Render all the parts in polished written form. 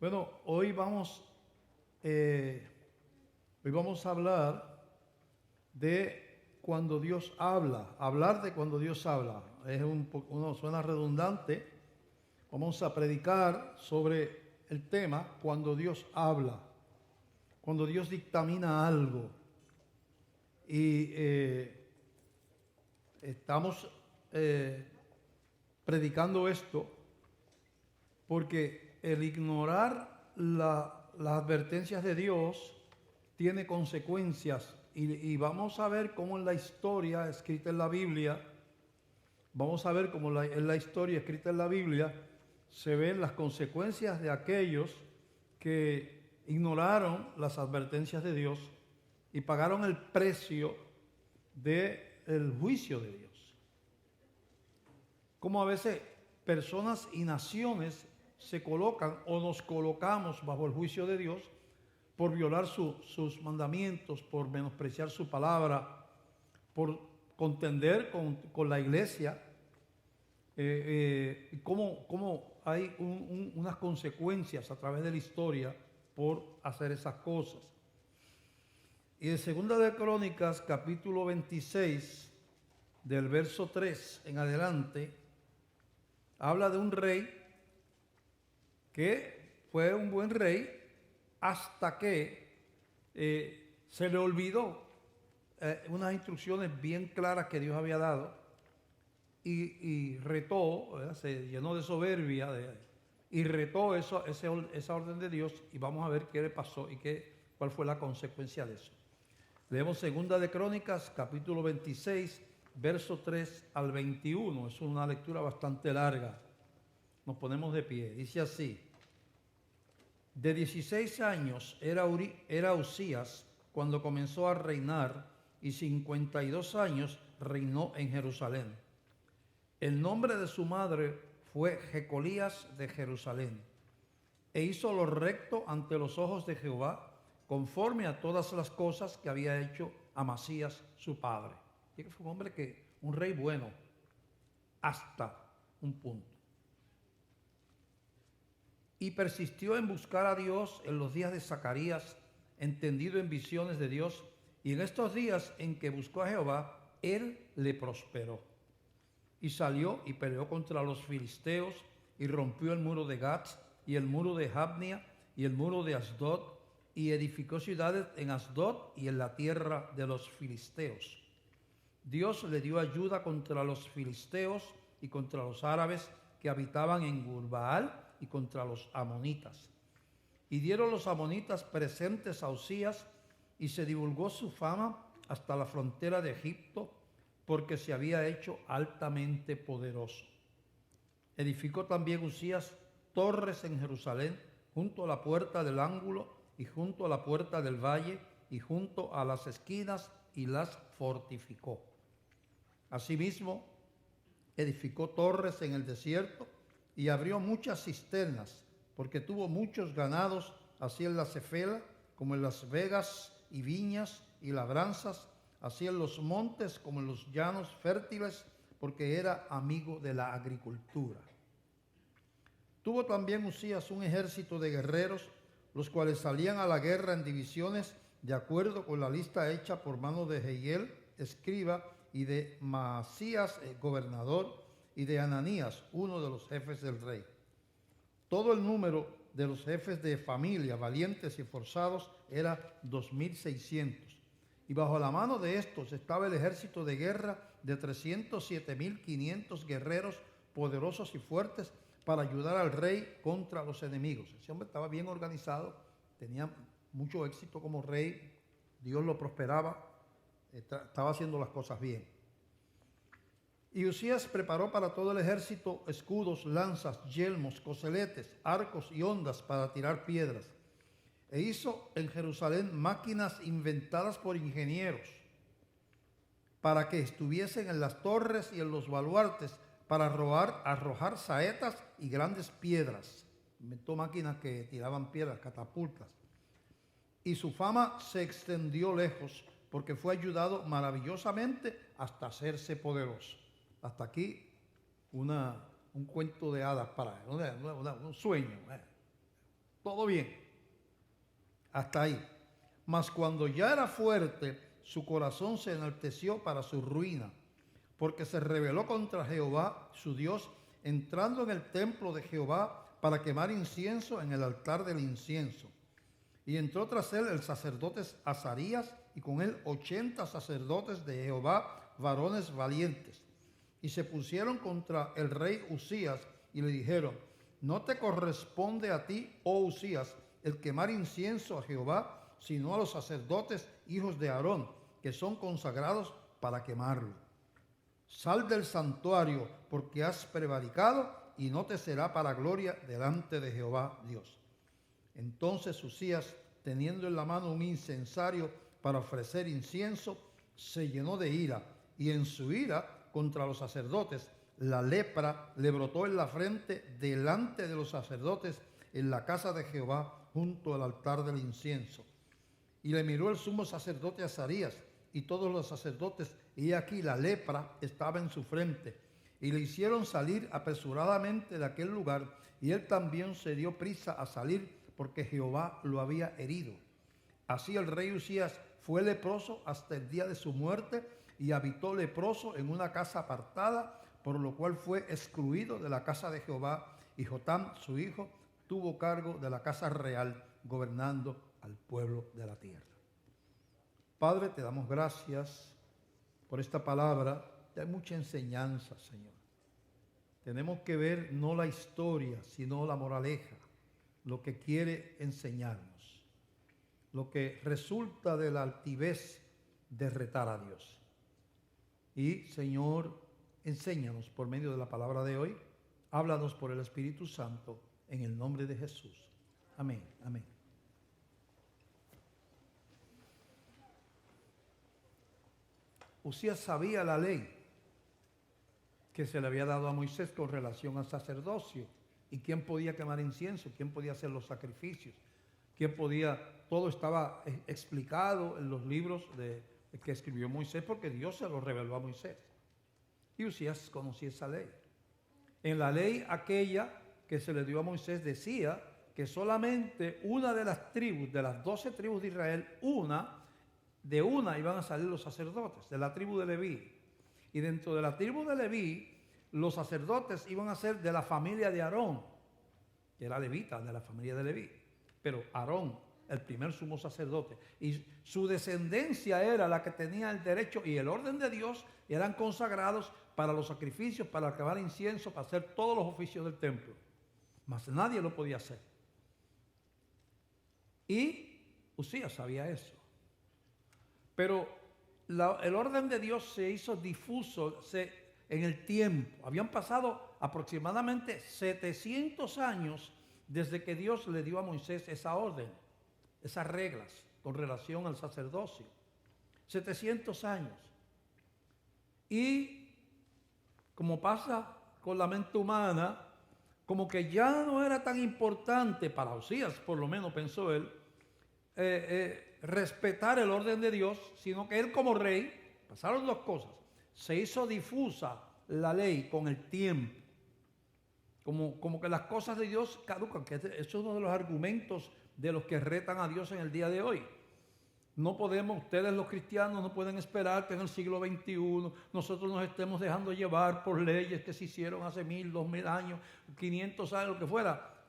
Bueno, hoy vamos a hablar de cuando Dios habla. Hablar de cuando Dios habla. Suena redundante. Vamos a predicar sobre el tema cuando Dios habla. Cuando Dios dictamina algo. Y estamos predicando esto porque el ignorar las advertencias de Dios tiene consecuencias. Y vamos a ver cómo en la historia escrita en la Biblia, en la historia escrita en la Biblia se ven las consecuencias de aquellos que ignoraron las advertencias de Dios y pagaron el precio del juicio de Dios. Como a veces personas y naciones se colocan o nos colocamos bajo el juicio de Dios por violar sus mandamientos, por menospreciar su palabra, por contender con la iglesia. Cómo hay unas consecuencias a través de la historia por hacer esas cosas. Y en Segunda de Crónicas, capítulo 26, del verso 3 en adelante, habla de un rey que fue un buen rey hasta que se le olvidó unas instrucciones bien claras que Dios había dado y retó, se llenó de soberbia y retó esa orden de Dios, y vamos a ver qué le pasó y cuál fue la consecuencia de eso. Leemos Segunda de Crónicas, capítulo 26, verso 3 al 21. Es una lectura bastante larga. Nos ponemos de pie. Dice así: de 16 años era Usías cuando comenzó a reinar, y 52 años reinó en Jerusalén. El nombre de su madre fue Jecolías de Jerusalén, e hizo lo recto ante los ojos de Jehová, conforme a todas las cosas que había hecho Amasías su padre. Y que fue un rey bueno, hasta un punto. Y persistió en buscar a Dios en los días de Zacarías, entendido en visiones de Dios, y en estos días en que buscó a Jehová, él le prosperó. Y salió y peleó contra los filisteos, y rompió el muro de Gat, y el muro de Jabnia, y el muro de Asdod, y edificó ciudades en Asdod y en la tierra de los filisteos. Dios le dio ayuda contra los filisteos y contra los árabes que habitaban en Gurbaal, y contra los amonitas. Y dieron los amonitas presentes a Usías, y se divulgó su fama hasta la frontera de Egipto, porque se había hecho altamente poderoso. Edificó también Usías torres en Jerusalén, junto a la puerta del ángulo, y junto a la puerta del valle, y junto a las esquinas, y las fortificó. Asimismo, edificó torres en el desierto, y abrió muchas cisternas, porque tuvo muchos ganados, así en la Cefela, como en las vegas y viñas y labranzas, así en los montes como en los llanos fértiles, porque era amigo de la agricultura. Tuvo también Usías un ejército de guerreros, los cuales salían a la guerra en divisiones, de acuerdo con la lista hecha por mano de Jehiel, escriba, y de Maasías, gobernador, y de Ananías, uno de los jefes del rey. Todo el número de los jefes de familia, valientes y forzados, era 2,600. Y bajo la mano de estos estaba el ejército de guerra de 307,500 guerreros poderosos y fuertes para ayudar al rey contra los enemigos. Ese hombre estaba bien organizado, tenía mucho éxito como rey, Dios lo prosperaba, estaba haciendo las cosas bien. Y Usías preparó para todo el ejército escudos, lanzas, yelmos, coseletes, arcos y hondas para tirar piedras. E hizo en Jerusalén máquinas inventadas por ingenieros para que estuviesen en las torres y en los baluartes para arrojar saetas y grandes piedras. Inventó máquinas que tiraban piedras, catapultas. Y su fama se extendió lejos, porque fue ayudado maravillosamente hasta hacerse poderoso. Hasta aquí un cuento de hadas para él, un sueño. Todo bien. Hasta ahí. Mas cuando ya era fuerte, su corazón se enalteció para su ruina, porque se rebeló contra Jehová, su Dios, entrando en el templo de Jehová para quemar incienso en el altar del incienso. Y entró tras él el sacerdote Azarías, y con él 80 sacerdotes de Jehová, varones valientes. Y se pusieron contra el rey Usías, y le dijeron: no te corresponde a ti, oh Usías, el quemar incienso a Jehová, sino a los sacerdotes, hijos de Aarón, que son consagrados para quemarlo. Sal del santuario, porque has prevaricado, y no te será para gloria delante de Jehová Dios. Entonces Usías, teniendo en la mano un incensario para ofrecer incienso, se llenó de ira, y en su ira contra los sacerdotes, la lepra le brotó en la frente delante de los sacerdotes en la casa de Jehová, junto al altar del incienso. Y le miró el sumo sacerdote Azarías y todos los sacerdotes, y aquí la lepra estaba en su frente. Y le hicieron salir apresuradamente de aquel lugar, y él también se dio prisa a salir, porque Jehová lo había herido. Así el rey Usías fue leproso hasta el día de su muerte, y habitó leproso en una casa apartada, por lo cual fue excluido de la casa de Jehová, y Jotam, su hijo, tuvo cargo de la casa real, gobernando al pueblo de la tierra. Padre, te damos gracias por esta palabra. Hay mucha enseñanza, Señor. Tenemos que ver no la historia, sino la moraleja, lo que quiere enseñarnos, lo que resulta de la altivez de retar a Dios. Y, Señor, enséñanos por medio de la palabra de hoy. Háblanos por el Espíritu Santo, en el nombre de Jesús. Amén, amén. Usías sabía la ley que se le había dado a Moisés con relación al sacerdocio y quién podía quemar incienso, quién podía hacer los sacrificios, quién podía, todo estaba explicado en los libros que escribió Moisés, porque Dios se lo reveló a Moisés. Y Usías conocía esa ley. En la ley aquella que se le dio a Moisés decía que solamente una de las tribus, de las 12 tribus de Israel, de una iban a salir los sacerdotes, de la tribu de Leví. Y dentro de la tribu de Leví, los sacerdotes iban a ser de la familia de Aarón, que era levita, de la familia de Leví. Pero Aarón, el primer sumo sacerdote, y su descendencia era la que tenía el derecho y el orden de Dios, y eran consagrados para los sacrificios, para quemar incienso, para hacer todos los oficios del templo. Mas nadie lo podía hacer. Y Usías sabía eso. Pero el orden de Dios se hizo difuso en el tiempo. Habían pasado aproximadamente 700 años desde que Dios le dio a Moisés esa orden, esas reglas con relación al sacerdocio. 700 años. Y como pasa con la mente humana, como que ya no era tan importante para Usías, por lo menos pensó él, respetar el orden de Dios, sino que él como rey, pasaron dos cosas: se hizo difusa la ley con el tiempo, como que las cosas de Dios caducan, que eso es uno de los argumentos de los que retan a Dios en el día de hoy. No podemos, ustedes los cristianos no pueden esperar que en el siglo XXI nosotros nos estemos dejando llevar por leyes que se hicieron hace 1000, 2000 años, 500 años, lo que fuera,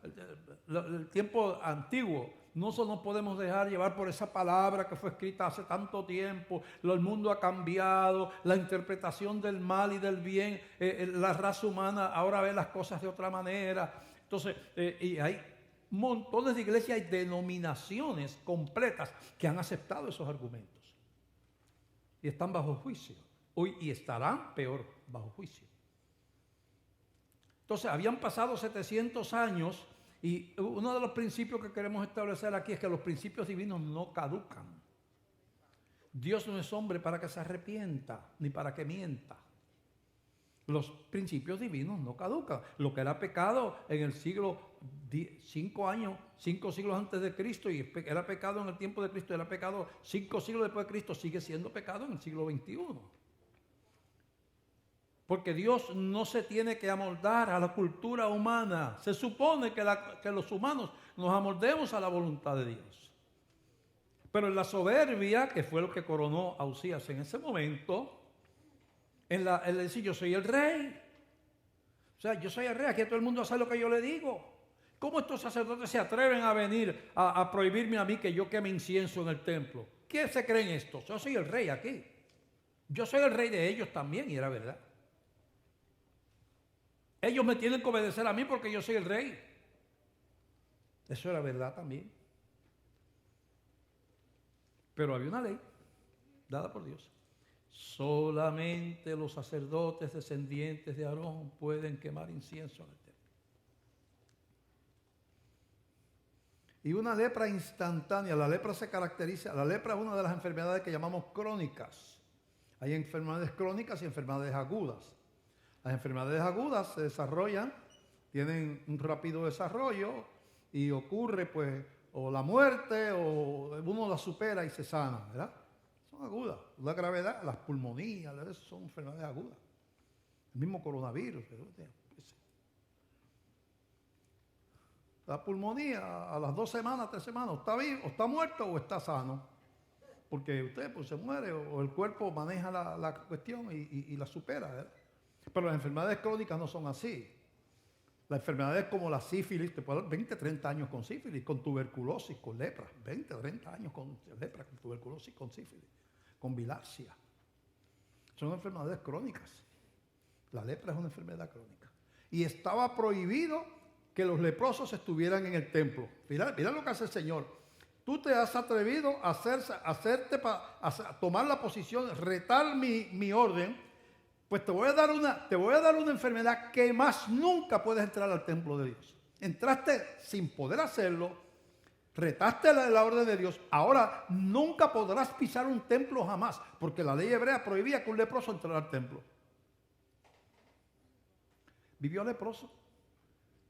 el tiempo antiguo. No nos podemos dejar llevar por esa palabra que fue escrita hace tanto tiempo. El mundo ha cambiado, la interpretación del mal y del bien, la raza humana ahora ve las cosas de otra manera. Entonces, y hay montones de iglesias y denominaciones completas que han aceptado esos argumentos y están bajo juicio hoy, y estarán peor bajo juicio. Entonces habían pasado 700 años, y uno de los principios que queremos establecer aquí es que los principios divinos no caducan. Dios no es hombre para que se arrepienta ni para que mienta. Los principios divinos no caducan. Lo que era pecado en el siglo 5 siglos antes de Cristo, y era pecado en el tiempo de Cristo, era pecado 5 siglos después de Cristo, sigue siendo pecado en el siglo XXI. Porque Dios no se tiene que amoldar a la cultura humana. Se supone que los humanos nos amoldemos a la voluntad de Dios. Pero en la soberbia, que fue lo que coronó a Usías en ese momento, en decir yo soy el rey. O sea, yo soy el rey, aquí todo el mundo hace lo que yo le digo. ¿Cómo estos sacerdotes se atreven a venir a prohibirme a mí que yo queme incienso en el templo? ¿Quién se creen estos? Yo soy el rey aquí. Yo soy el rey de ellos también, y era verdad. Ellos me tienen que obedecer a mí porque yo soy el rey. Eso era verdad también. Pero había una ley dada por Dios. Solamente los sacerdotes descendientes de Aarón pueden quemar incienso en el templo. Y una lepra instantánea. La lepra se caracteriza, la lepra es una de las enfermedades que llamamos crónicas. Hay enfermedades crónicas y enfermedades agudas. Las enfermedades agudas se desarrollan, tienen un rápido desarrollo y ocurre pues o la muerte o uno la supera y se sana, ¿verdad? Son agudas. La gravedad, las pulmonías, eso son enfermedades agudas. El mismo coronavirus. La pulmonía a las 2 semanas, 3 semanas, está vivo, o está muerto o está sano. Porque usted pues, se muere o el cuerpo maneja la cuestión y la supera, ¿verdad? Pero las enfermedades crónicas no son así. Las enfermedades como la sífilis, te puedo dar 20, 30 años con sífilis, con tuberculosis, con lepra. 20, 30 años con lepra, con tuberculosis, con sífilis, con bilharzia. Son enfermedades crónicas. La lepra es una enfermedad crónica. Y estaba prohibido que los leprosos estuvieran en el templo. Mira lo que hace el Señor. Tú te has atrevido a tomar la posición, retar mi orden. Pues te voy a dar una enfermedad que más nunca puedes entrar al templo de Dios. Entraste sin poder hacerlo, retaste la orden de Dios, ahora nunca podrás pisar un templo jamás, porque la ley hebrea prohibía que un leproso entrara al templo. Vivió leproso,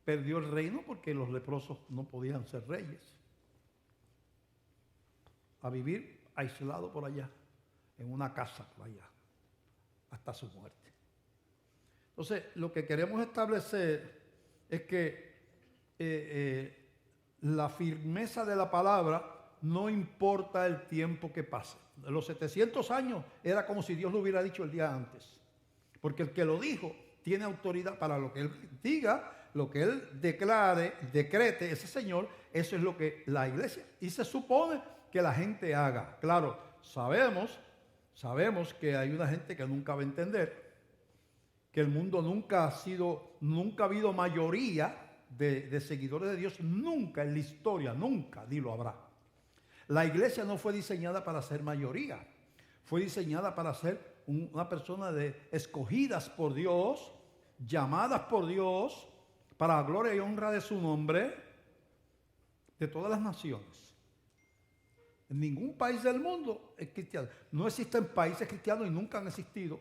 perdió el reino porque los leprosos no podían ser reyes. A vivir aislado por allá, en una casa por allá, hasta su muerte. Entonces, lo que queremos establecer es que la firmeza de la palabra no importa el tiempo que pase. Los 700 años era como si Dios lo hubiera dicho el día antes. Porque el que lo dijo tiene autoridad para lo que Él diga, lo que Él declare, decrete, ese Señor, eso es lo que la iglesia, y se supone que la gente haga. Claro, sabemos que hay una gente que nunca va a entender, que el mundo nunca ha habido mayoría de seguidores de Dios, nunca en la historia, nunca, lo habrá. La iglesia no fue diseñada para ser mayoría, fue diseñada para ser una persona escogidas por Dios, llamadas por Dios, para la gloria y honra de su nombre, de todas las naciones. En ningún país del mundo es cristiano. No existen países cristianos y nunca han existido.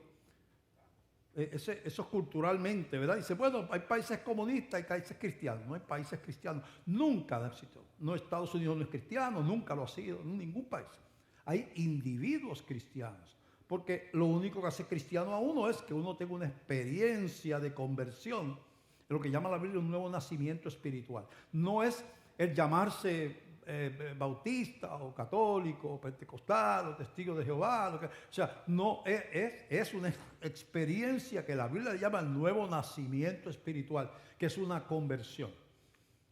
Eso culturalmente, ¿verdad? Dice, bueno, hay países comunistas, hay países cristianos. No hay países cristianos. Nunca han existido. No, Estados Unidos no es cristiano, nunca lo ha sido, en ningún país. Hay individuos cristianos. Porque lo único que hace cristiano a uno es que uno tenga una experiencia de conversión, lo que llama la Biblia un nuevo nacimiento espiritual. No es el llamarse bautista o católico o pentecostal o testigo de Jehová. O sea, no es una experiencia que la Biblia llama el nuevo nacimiento espiritual, que es una conversión.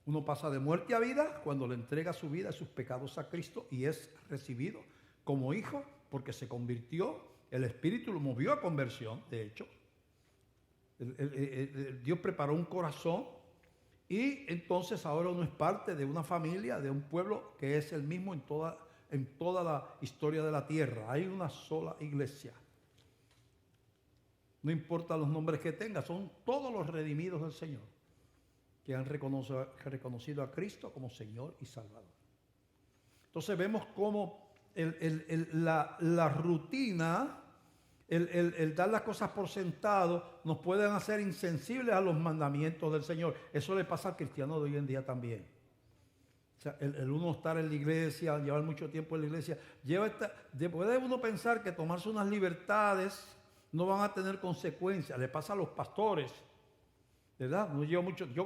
Uno pasa de muerte a vida cuando le entrega su vida y sus pecados a Cristo y es recibido como hijo porque se convirtió, el Espíritu lo movió a conversión, de hecho. Dios preparó un corazón y entonces ahora uno es parte de una familia, de un pueblo que es el mismo en toda la historia de la tierra. Hay una sola iglesia. No importa los nombres que tenga, son todos los redimidos del Señor que han reconocido a Cristo como Señor y Salvador. Entonces vemos cómo la rutina, el dar las cosas por sentado, nos pueden hacer insensibles a los mandamientos del Señor. Eso le pasa al cristiano de hoy en día también. O sea, el uno estar en la iglesia, llevar mucho tiempo en la iglesia, puede uno pensar que tomarse unas libertades no van a tener consecuencias. Le pasa a los pastores, ¿verdad? Yo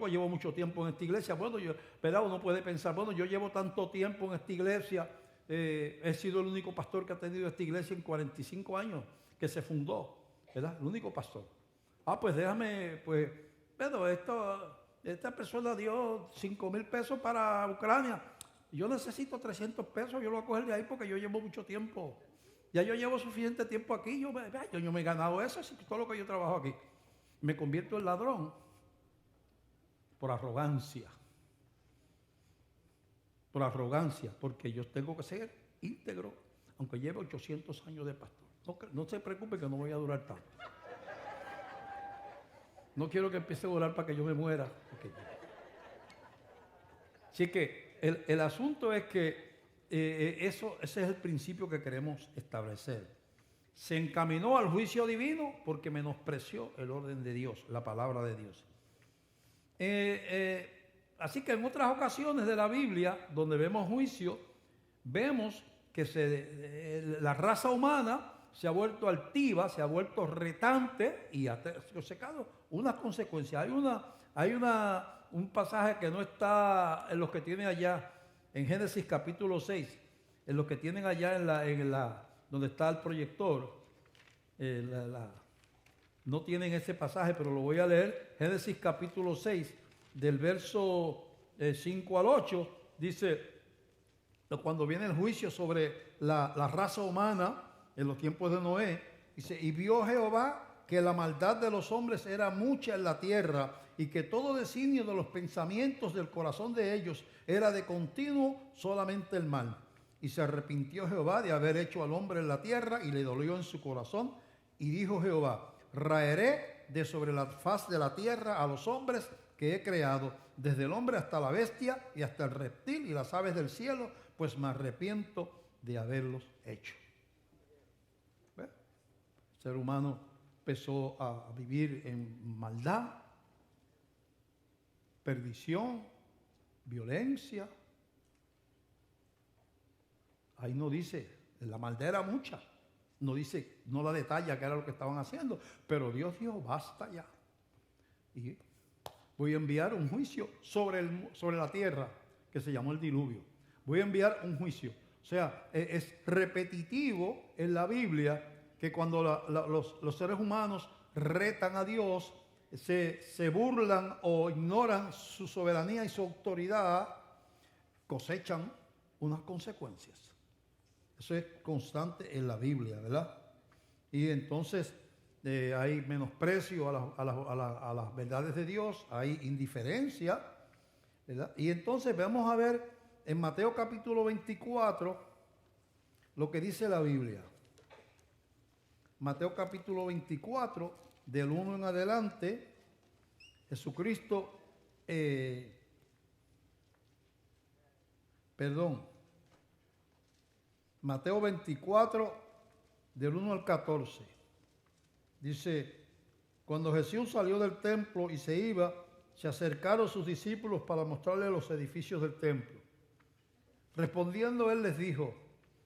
llevo mucho tiempo en esta iglesia. Bueno, ¿verdad? Uno puede pensar, bueno, yo llevo tanto tiempo en esta iglesia, he sido el único pastor que ha tenido esta iglesia en 45 años que se fundó, ¿verdad? El único pastor. Pues déjame, pues, pero esta persona dio 5,000 pesos para Ucrania. Yo necesito 300 pesos, yo lo voy a coger de ahí porque yo llevo mucho tiempo. Ya yo llevo suficiente tiempo aquí, yo me he ganado eso, así que todo lo que yo trabajo aquí. Me convierto en ladrón por arrogancia. Por arrogancia, porque yo tengo que ser íntegro, aunque lleve 800 años de pastor. No se preocupe que no voy a durar tanto. No quiero que empiece a durar para que yo me muera. Así que el asunto es que ese es el principio que queremos establecer. Se encaminó al juicio divino porque menospreció el orden de Dios, la palabra de Dios. Así que en otras ocasiones de la Biblia, donde vemos juicio, vemos que la raza humana se ha vuelto altiva, se ha vuelto retante y ha secado unas consecuencias. Hay un pasaje que no está en los que tienen allá, en Génesis capítulo 6, en los que tienen allá donde está el proyector. No tienen ese pasaje, pero lo voy a leer. Génesis capítulo 6, del verso 5 al 8, dice, cuando viene el juicio sobre la raza humana en los tiempos de Noé, dice, y vio Jehová que la maldad de los hombres era mucha en la tierra, y que todo designio de los pensamientos del corazón de ellos era de continuo solamente el mal. Y se arrepintió Jehová de haber hecho al hombre en la tierra, y le dolió en su corazón, y dijo Jehová, raeré de sobre la faz de la tierra a los hombres que he creado, desde el hombre hasta la bestia y hasta el reptil y las aves del cielo, pues me arrepiento de haberlos hecho. ¿Ve? El ser humano empezó a vivir en maldad, perdición, violencia. Ahí no dice, la maldad era mucha. No dice, no la detalla qué era lo que estaban haciendo, pero Dios dijo, basta ya. Y voy a enviar un juicio sobre la tierra, que se llamó el diluvio. Voy a enviar un juicio. O sea, es repetitivo en la Biblia que cuando los seres humanos retan a Dios, se burlan o ignoran su soberanía y su autoridad, cosechan unas consecuencias. Eso es constante en la Biblia, ¿verdad? Y entonces hay menosprecio a las verdades de Dios, hay indiferencia, ¿verdad? Y entonces vamos a ver en Mateo capítulo 24 lo que dice la Biblia. Mateo capítulo 24, del 1 en adelante, Jesucristo, Mateo 24, del 1 al 14. Dice, cuando Jesús salió del templo y se iba, se acercaron sus discípulos para mostrarle los edificios del templo. Respondiendo él les dijo,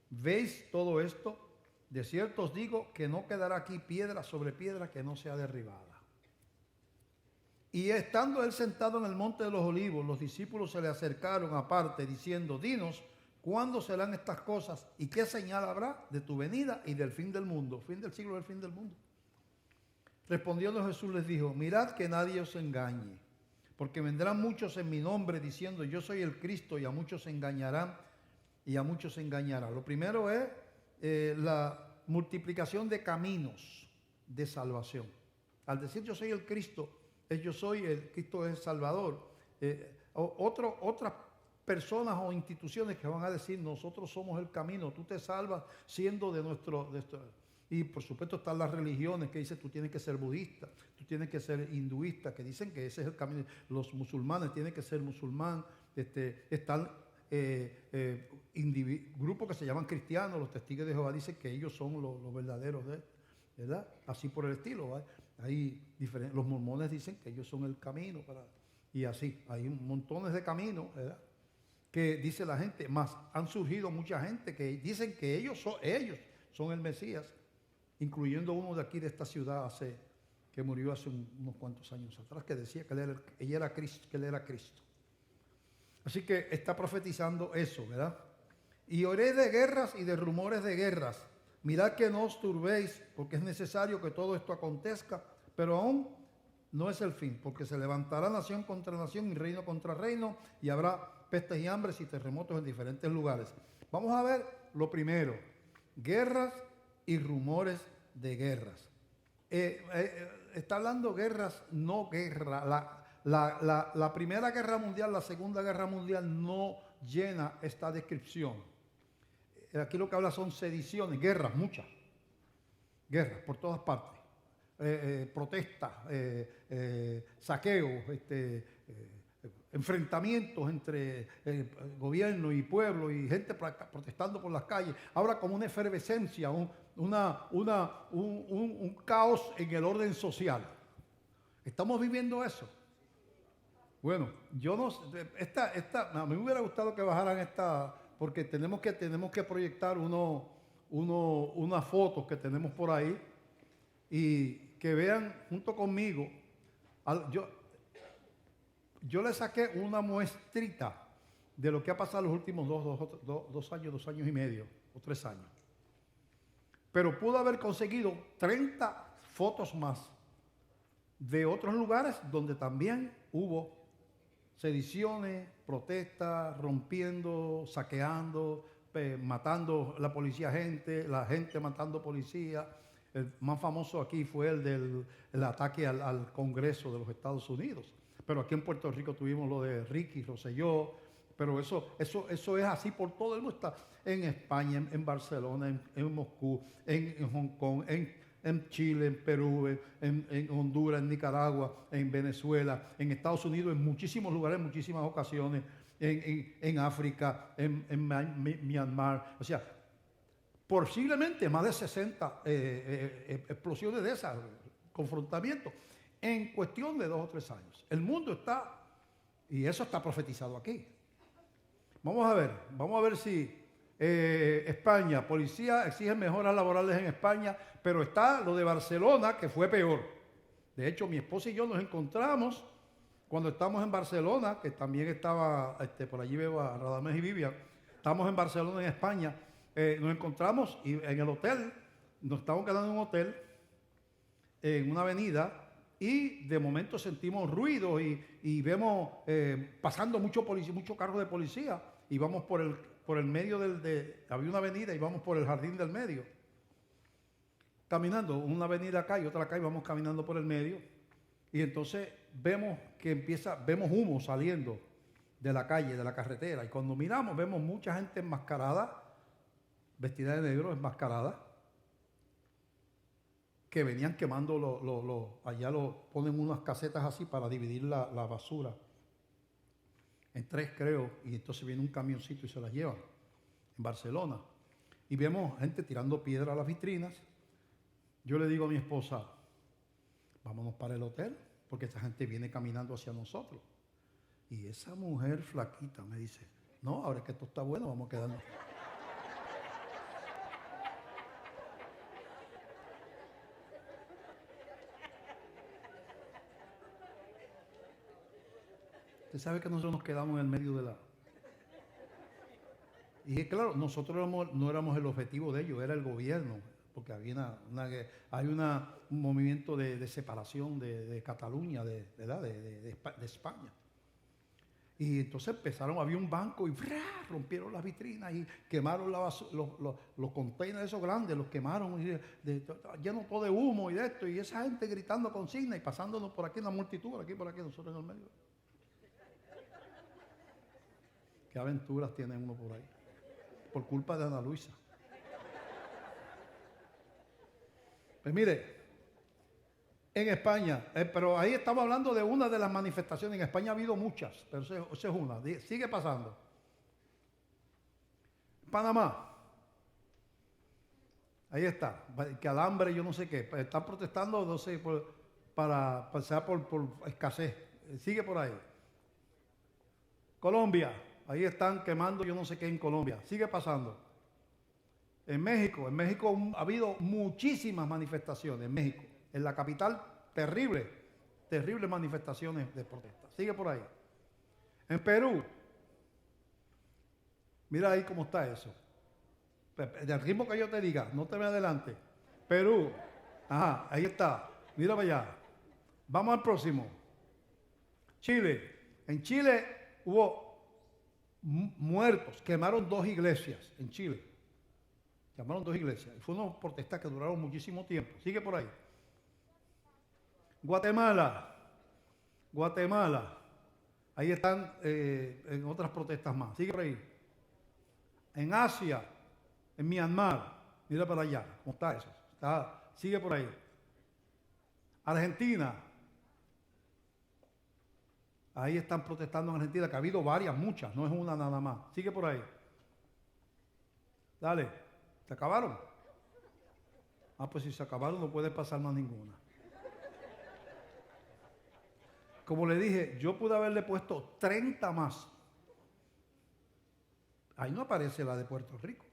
¿veis todo esto? De cierto os digo que no quedará aquí piedra sobre piedra que no sea derribada. Y estando él sentado en el monte de los olivos, los discípulos se le acercaron aparte diciendo, dinos, ¿cuándo serán estas cosas? ¿Y qué señal habrá de tu venida y del fin del mundo? Fin del siglo, del fin del mundo. Respondiendo Jesús les dijo, mirad que nadie os engañe, porque vendrán muchos en mi nombre diciendo, yo soy el Cristo, y a muchos engañarán, y a muchos engañarán. Lo primero es la multiplicación de caminos de salvación. Al decir yo soy el Cristo, yo soy el Cristo es el Salvador. Otras personas o instituciones que van a decir, nosotros somos el camino, tú te salvas siendo de nuestro. Y por supuesto están las religiones que dicen tú tienes que ser budista, tú tienes que ser hinduista, que dicen que ese es el camino. Los musulmanes tienen que ser musulmán. Están grupos que se llaman cristianos, los testigos de Jehová dicen que ellos son los verdaderos, ¿verdad? Así por el estilo, ¿verdad? Los mormones dicen que ellos son el camino y así, hay montones de caminos, ¿verdad? Que dice la gente, más han surgido mucha gente que dicen que ellos son el Mesías. incluyendo uno de aquí de esta ciudad que murió hace unos cuantos años atrás, que decía que él era Cristo, que él era Cristo. Así que está profetizando eso, ¿verdad? Y oiré de guerras y de rumores de guerras. Mirad que no os turbéis, porque es necesario que todo esto acontezca, pero aún no es el fin, porque se levantará nación contra nación y reino contra reino, y habrá pestes y hambres y terremotos en diferentes lugares. Vamos a ver lo primero, guerras y rumores de guerras. Está hablando guerras, no guerra. La Primera Guerra Mundial, la Segunda Guerra Mundial no llena esta descripción. Aquí lo que habla son sediciones, guerras, muchas. Guerras por todas partes. Protestas, saqueos, enfrentamientos entre gobierno y pueblo y gente protestando por las calles. Ahora como una efervescencia, un caos en el orden social. ¿Estamos viviendo eso? Bueno, yo no sé, a mí me hubiera gustado que bajaran esta, porque tenemos que proyectar unas fotos que tenemos por ahí y que vean junto conmigo. Yo le saqué una muestrita de lo que ha pasado los últimos dos años y medio o 3 años. Pero pudo haber conseguido 30 fotos más de otros lugares donde también hubo sediciones, protestas, rompiendo, saqueando, matando la policía la gente matando policía. El más famoso aquí fue el ataque al Congreso de los Estados Unidos. Pero aquí en Puerto Rico tuvimos lo de Ricky Rosselló. Pero eso es así por todo el mundo. Está en España, en Barcelona, en Moscú, en Hong Kong, en Chile, en Perú, en Honduras, en Nicaragua, en Venezuela, en Estados Unidos, en muchísimos lugares, en muchísimas ocasiones, en África, en Myanmar. O sea, posiblemente más de 60 explosiones de esas, confrontamientos, en cuestión de 2 o 3 años. El mundo está, y eso está profetizado aquí. Vamos a ver si España, policía exige mejoras laborales en España, pero está lo de Barcelona, que fue peor. De hecho, mi esposa y yo nos encontramos cuando estamos en Barcelona, que también estaba, por allí veo a Radamés y Vivian, estamos en Barcelona, en España, nos encontramos y en el hotel, nos estábamos quedando en un hotel, en una avenida, y de momento sentimos ruidos y vemos pasando muchos carros de policía, y vamos por el medio había una avenida y vamos por el jardín del medio, caminando, una avenida acá y otra acá, y vamos caminando por el medio, y entonces vemos humo saliendo de la calle, de la carretera, y cuando miramos vemos mucha gente enmascarada, vestida de negro, enmascarada, que venían quemando, allá ponen unas casetas así para dividir la basura en 3, creo, y entonces viene un camioncito y se las llevan en Barcelona. Y vemos gente tirando piedra a las vitrinas. Yo le digo a mi esposa, vámonos para el hotel, porque esta gente viene caminando hacia nosotros. Y esa mujer flaquita me dice, no, ahora que esto está bueno, vamos a quedarnos. Usted sabe que nosotros nos quedamos en el medio de la... Y claro, nosotros no éramos el objetivo de ellos, era el gobierno, porque había un movimiento de separación de Cataluña, de España. Y entonces había un banco y rompieron las vitrinas y quemaron los containers esos grandes, los quemaron, lleno todo de humo y de esto, y esa gente gritando consignas y pasándonos por aquí en la multitud, por aquí, nosotros en el medio. ¿Qué aventuras tiene uno por ahí? Por culpa de Ana Luisa. Pues mire, en España, pero ahí estamos hablando de una de las manifestaciones. En España ha habido muchas, pero esa es una. Sigue pasando. Panamá. Ahí está. Que alambre, yo no sé qué. Están protestando, no sé, para pasar por escasez. Sigue por ahí. Colombia. Ahí están quemando, yo no sé qué en Colombia. Sigue pasando. En México ha habido muchísimas manifestaciones en México. En la capital, terribles manifestaciones de protesta. Sigue por ahí. En Perú, mira ahí cómo está eso. Del ritmo que yo te diga, no te me adelante. Perú, ajá, ahí está. Mira para allá. Vamos al próximo. Chile. En Chile hubo muertos. Quemaron 2 iglesias en Chile. Quemaron 2 iglesias. Fue una protesta que duraron muchísimo tiempo. Sigue por ahí. Guatemala. Ahí están en otras protestas más. Sigue por ahí. En Asia, en Myanmar. Mira para allá. ¿Cómo está eso? Sigue por ahí. Argentina. Ahí están protestando en Argentina, que ha habido muchas, no es una nada más. Sigue por ahí. Dale, ¿se acabaron? Pues si se acabaron no puede pasar más ninguna. Como le dije, yo pude haberle puesto 30 más. Ahí no aparece la de Puerto Rico.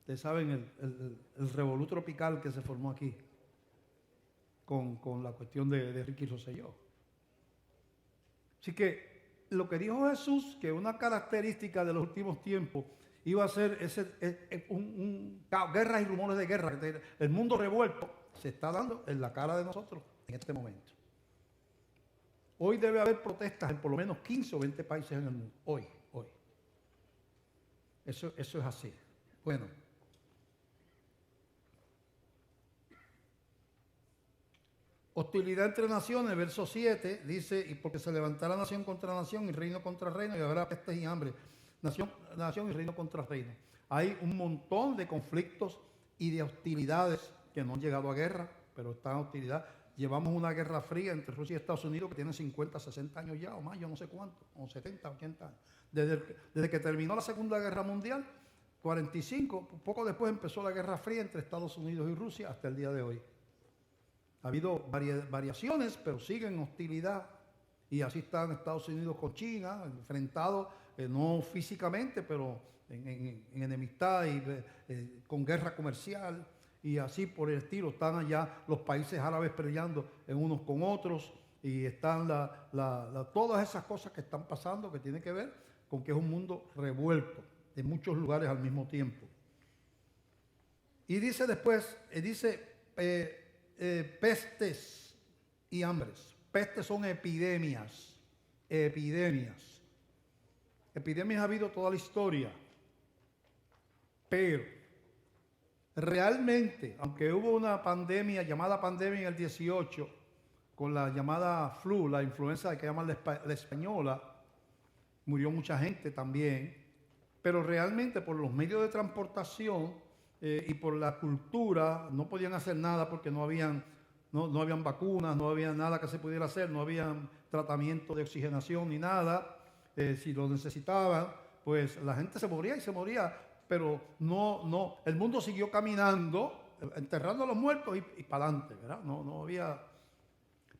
Ustedes saben el revolú tropical que se formó aquí con la cuestión de Ricky Rosselló. Así que lo que dijo Jesús, que una característica de los últimos tiempos iba a ser guerras y rumores de guerra, el mundo revuelto, se está dando en la cara de nosotros en este momento. Hoy debe haber protestas en por lo menos 15 o 20 países en el mundo. Hoy. Eso es así. Bueno. Hostilidad entre naciones, verso 7, dice, y porque se levantará nación contra nación y reino contra reino, y habrá pestes y hambre, nación y reino contra reino. Hay un montón de conflictos y de hostilidades que no han llegado a guerra, pero están en hostilidad. Llevamos una guerra fría entre Rusia y Estados Unidos que tiene 50, 60 años ya, o más, yo no sé cuánto, o 70, 80 años. Desde que terminó la Segunda Guerra Mundial, 45, poco después empezó la Guerra Fría entre Estados Unidos y Rusia hasta el día de hoy. Ha habido variaciones, pero siguen hostilidad. Y así están Estados Unidos con China, enfrentados, no físicamente, pero en enemistad y con guerra comercial. Y así por el estilo. Están allá los países árabes peleando en unos con otros. Y están todas esas cosas que están pasando que tienen que ver con que es un mundo revuelto en muchos lugares al mismo tiempo. Y dice después, pestes y hambres. Pestes son epidemias. Epidemias ha habido toda la historia. Pero realmente, aunque hubo una pandemia, llamada pandemia en el 18, con la llamada flu, la influenza que llaman la española, murió mucha gente también. Pero realmente por los medios de transportación y por la cultura no podían hacer nada porque no habían vacunas, no había nada que se pudiera hacer, no había tratamiento de oxigenación ni nada. Si lo necesitaban, pues la gente se moría, pero no, el mundo siguió caminando, enterrando a los muertos y para adelante, ¿verdad? No había.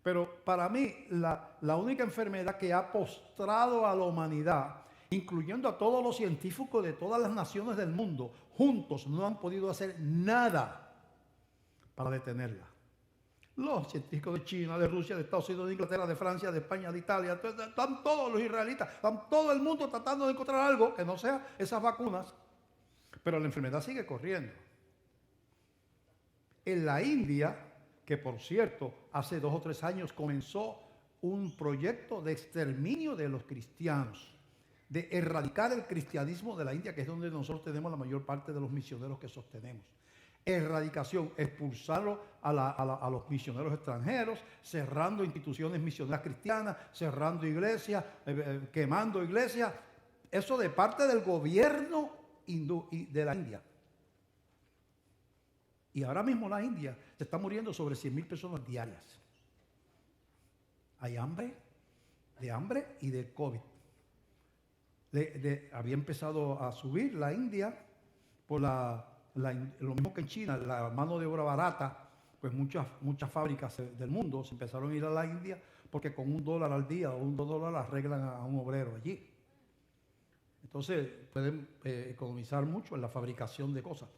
Pero para mí, la única enfermedad que ha postrado a la humanidad, incluyendo a todos los científicos de todas las naciones del mundo, juntos no han podido hacer nada para detenerla. Los científicos de China, de Rusia, de Estados Unidos, de Inglaterra, de Francia, de España, de Italia, están todos los israelitas, están todo el mundo tratando de encontrar algo que no sea esas vacunas, pero la enfermedad sigue corriendo. En la India, que por cierto, hace 2 o 3 años comenzó un proyecto de exterminio de los cristianos, de erradicar el cristianismo de la India, que es donde nosotros tenemos la mayor parte de los misioneros que sostenemos. Erradicación, expulsarlo a los misioneros extranjeros, cerrando instituciones misioneras cristianas, cerrando iglesias, quemando iglesias. Eso de parte del gobierno hindú y de la India. Y ahora mismo la India se está muriendo sobre 100,000 personas diarias. Hay hambre y de COVID. Había empezado a subir la India por lo mismo que en China, la mano de obra barata, pues muchas fábricas del mundo se empezaron a ir a la India porque con $1 al día o $1 arreglan a un obrero allí. Entonces pueden economizar mucho en la fabricación de cosas.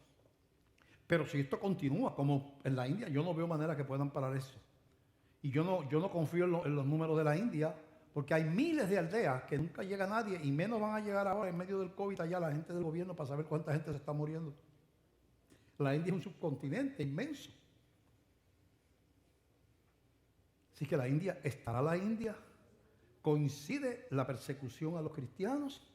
Pero si esto continúa, como en la India, yo no veo manera que puedan parar eso. Y yo no confío en los números de la India, porque hay miles de aldeas que nunca llega nadie, y menos van a llegar ahora en medio del COVID allá la gente del gobierno para saber cuánta gente se está muriendo. La India es un subcontinente inmenso. Así que estará la India. Coincide la persecución a los cristianos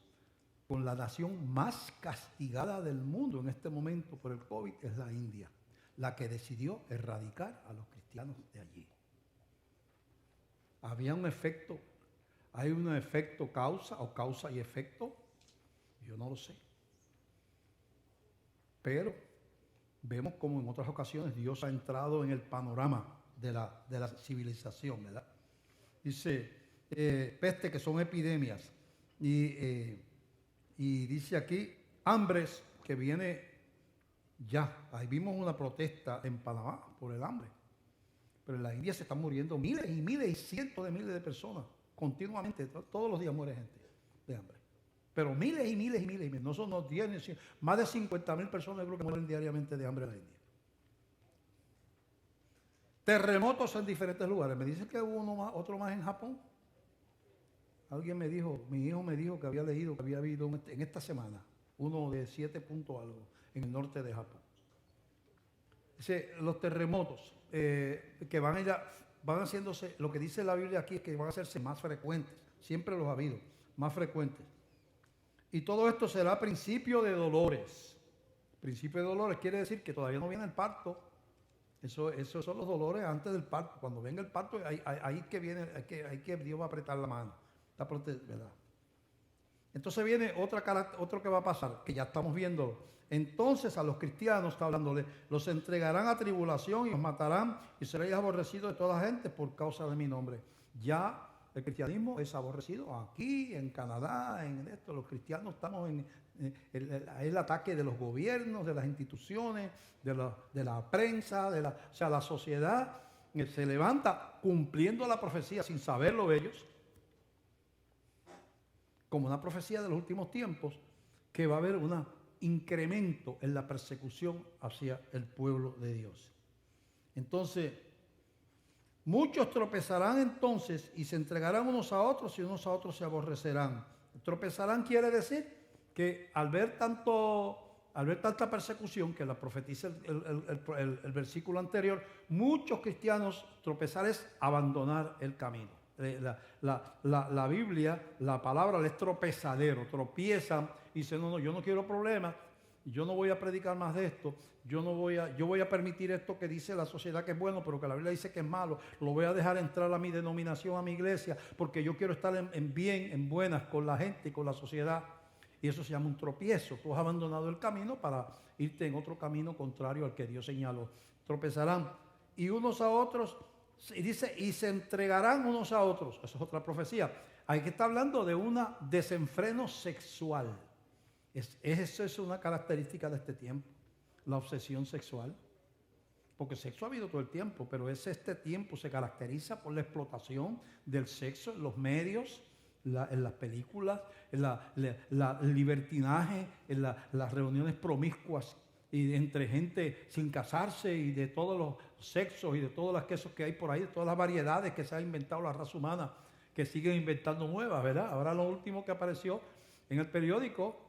con la nación más castigada del mundo en este momento por el COVID, es la India, la que decidió erradicar a los cristianos de allí. Hay un efecto causa o causa y efecto, yo no lo sé. Pero vemos como en otras ocasiones Dios ha entrado en el panorama de la civilización, ¿verdad? Dice, peste, que son epidemias, y dice aquí, hambres, que viene ya. Ahí vimos una protesta en Panamá por el hambre. Pero en la India se están muriendo miles y miles y cientos de miles de personas. Continuamente, todos los días muere gente de hambre. Pero miles y miles y miles y miles. No son los 10 ni 100, más de 50,000 personas creo que mueren diariamente de hambre en la India. Terremotos en diferentes lugares. Me dicen que hubo otro más en Japón. Alguien me dijo, mi hijo me dijo que había leído que había habido en esta semana uno de 7 puntos algo en el norte de Japón. Dice, los terremotos que van haciéndose, lo que dice la Biblia aquí es que van a hacerse más frecuentes, siempre los ha habido, más frecuentes. Y todo esto será principio de dolores. Principio de dolores quiere decir que todavía no viene el parto. Esos son los dolores antes del parto. Cuando venga el parto, ahí que Dios va a apretar la mano. ¿Verdad? Entonces viene otro que va a pasar, que ya estamos viendo. Entonces a los cristianos, está hablándole, los entregarán a tribulación y los matarán y seréis aborrecidos de toda gente por causa de mi nombre. Ya el cristianismo es aborrecido aquí, en Canadá, en esto. Los cristianos estamos en el ataque de los gobiernos, de las instituciones, de la prensa, o sea, la sociedad se levanta cumpliendo la profecía sin saberlo ellos, como una profecía de los últimos tiempos, que va a haber un incremento en la persecución hacia el pueblo de Dios. Entonces, muchos tropezarán entonces y se entregarán unos a otros y unos a otros se aborrecerán. Tropezarán quiere decir que al ver tanta persecución, que la profetiza el versículo anterior, muchos cristianos tropezar es abandonar el camino. La Biblia, la palabra es tropezadero, tropiezan y dicen, no, yo no quiero problemas, yo no voy a predicar más de esto, yo voy a permitir esto que dice la sociedad que es bueno, pero que la Biblia dice que es malo, lo voy a dejar entrar a mi denominación, a mi iglesia, porque yo quiero estar en bien, en buenas con la gente y con la sociedad. Y eso se llama un tropiezo. Tú has abandonado el camino para irte en otro camino contrario al que Dios señaló. Tropezarán y unos a otros. Y dice, y se entregarán unos a otros. Esa es otra profecía. Aquí está hablando de un desenfreno sexual. Eso es una característica de este tiempo, la obsesión sexual. Porque sexo ha habido todo el tiempo, pero este tiempo se caracteriza por la explotación del sexo en los medios, en las películas, en el libertinaje, en las reuniones promiscuas y entre gente sin casarse y de todos los sexos y de todas las quesos que hay por ahí, de todas las variedades que se ha inventado la raza humana, que siguen inventando nuevas, ¿verdad? Ahora lo último que apareció en el periódico,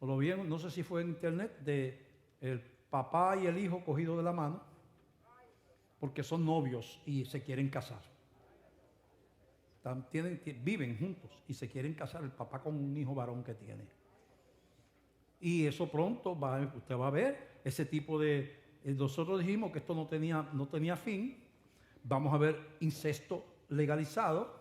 o lo vi, no sé si fue en internet, de el papá y el hijo cogidos de la mano porque son novios y se quieren casar. Viven juntos y se quieren casar el papá con un hijo varón que tiene. Y eso pronto usted va a ver ese tipo de... Nosotros dijimos que esto no tenía fin. Vamos a ver incesto legalizado,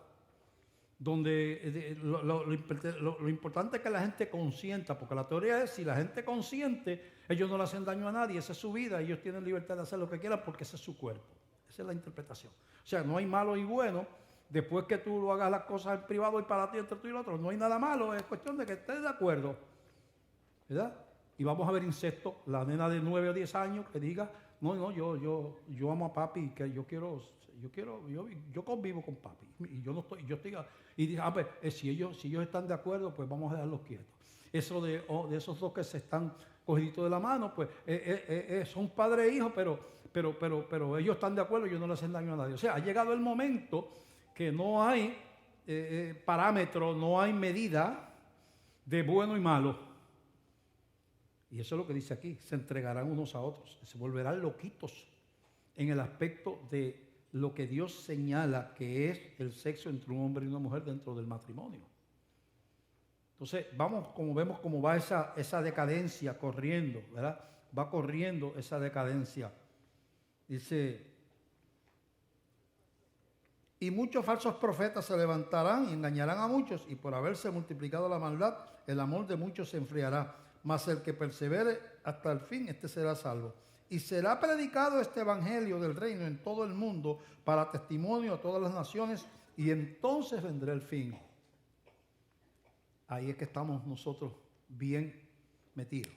donde lo importante es que la gente consienta, porque la teoría es, si la gente consiente, ellos no le hacen daño a nadie, esa es su vida, ellos tienen libertad de hacer lo que quieran porque ese es su cuerpo. Esa es la interpretación. O sea, no hay malo y bueno. Después que tú lo hagas las cosas en privado y para ti, entre tú y el otro, no hay nada malo, es cuestión de que estés de acuerdo, ¿verdad? Y vamos a ver incesto, la nena de 9 o 10 años que diga, no, yo amo a papi, que yo convivo con papi, y yo no estoy, y dice, pues si ellos están de acuerdo, pues vamos a dejarlos quietos. Eso de esos dos que se están cogiditos de la mano, pues son padre e hijo, pero ellos están de acuerdo y ellos no le hacen daño a nadie. O sea, ha llegado el momento que no hay parámetro, no hay medida de bueno y malo. Y eso es lo que dice aquí, se entregarán unos a otros, se volverán loquitos en el aspecto de lo que Dios señala que es el sexo entre un hombre y una mujer dentro del matrimonio. Entonces, vemos cómo va esa decadencia corriendo, ¿verdad? Va corriendo esa decadencia. Dice, y muchos falsos profetas se levantarán y engañarán a muchos, y por haberse multiplicado la maldad, el amor de muchos se enfriará. Mas el que persevere hasta el fin, este será salvo. Y será predicado este evangelio del reino en todo el mundo para testimonio a todas las naciones, y entonces vendrá el fin. Ahí es que estamos nosotros bien metidos.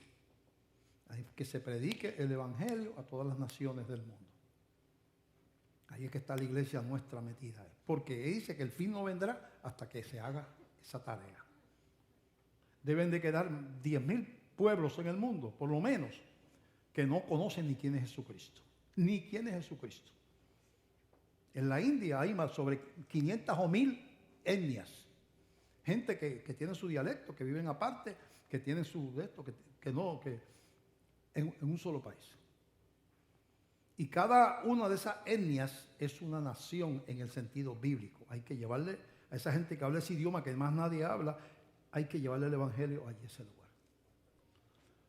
Ahí es que se predique el evangelio a todas las naciones del mundo. Ahí es que está la iglesia nuestra metida. Porque dice que el fin no vendrá hasta que se haga esa tarea. Deben de quedar 10.000 pueblos en el mundo, por lo menos, que no conocen ni quién es Jesucristo. Ni quién es Jesucristo. En la India hay más sobre 500 o 1.000 etnias. Gente que tiene su dialecto, que viven aparte, que tienen su de esto, que en un solo país. Y cada una de esas etnias es una nación en el sentido bíblico. Hay que llevarle a esa gente que habla ese idioma que más nadie habla, hay que llevarle el evangelio allí a ese lugar.